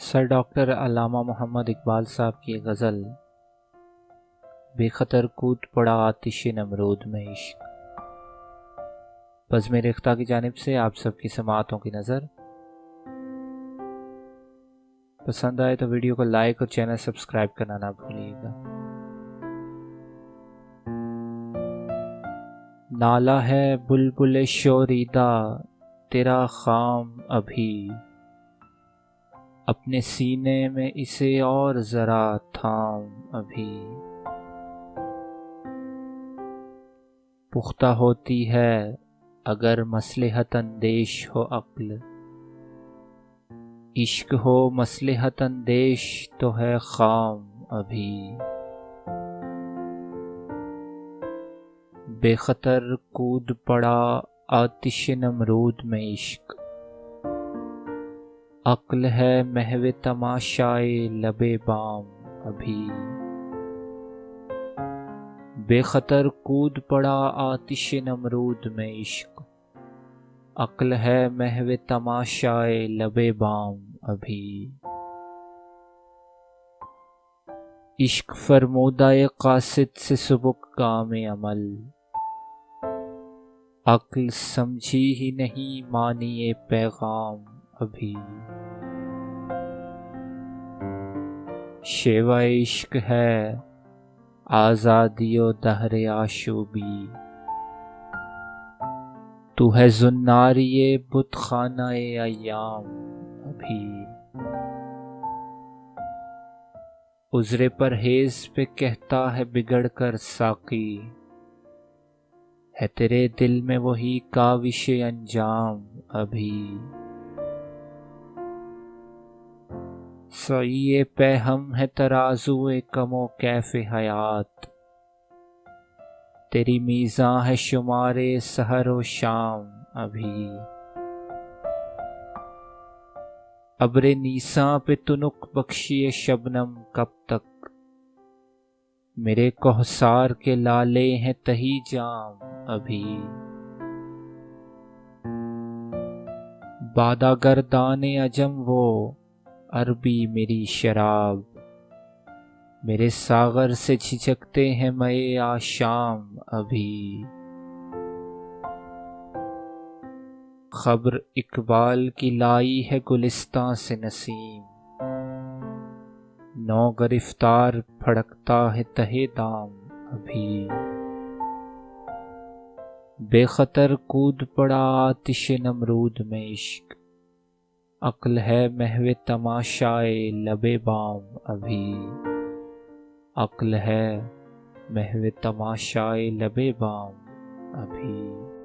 Sir doctor अल्लामा मोहम्मद इकबाल साहब की गज़ल बेखतर कूद पड़ा आतिश नमरूद में इश्क। बज़्म रिख्ता की जानिब से आप सबकी समाअतों की नज़र। पसंद आए तो वीडियो को लाइक और चैनल सब्सक्राइब करना ना भूलिएगा। नाला है बुलबुल शोरीदा तेरा खाम अभी, अपने सीने में इसे और जरा थाम अभी। पुख्ता होती है अगर मसलहत अंदेश हो अक्ल, इश्क हो मसलहत अंदेश तो है खाम अभी। बेखतर कूद पड़ा आतिश नमरूद में इश्क, अक्ल है महवे तमाशाए लबे बाम अभी। बेखतर कूद पड़ा आतिश नमरूद में इश्क, अक्ल है महवे तमाशाए लबे बाम अभी। इश्क फरमूदाए कासिद से सुबुक कामे अमल, अक्ल समझी ही नहीं मानिए पैगाम अभी। शेवा इश्क है आज़ादियो दहरे आशूबी, तू है जुन्नारिये बुत खानाए अय्याम अभी। उज़्रे परहेज़ पे कहता है बिगड़ कर साकी, है तेरे दिल में वही काविशे अंजाम अभी। सईए पैहम है तराजुए कमो कैफे हयात, तेरी मीज़ां है शुमारे सहरो शाम अभी। अब्रे नीसा पे तुनुक बख्शिए शबनम कब तक, मेरे कोहसार के लाले हैं तही जाम अभी। बादा गर्दाने अजम वो अरबी मेरी शराब, मेरे सागर से छिचकते हैं मए आशाम अभी। खबर इकबाल की लाई है गुलिस्तां से नसीम, नौ गिरफ्तार फड़कता है तहे दाम अभी। बेखतर कूद पड़ा आतिश नमरूद में इश्क, अक्ल है महवे तमाशाए लबे बाम अभी। अक्ल है महवे तमाशाए लबे बाम अभी।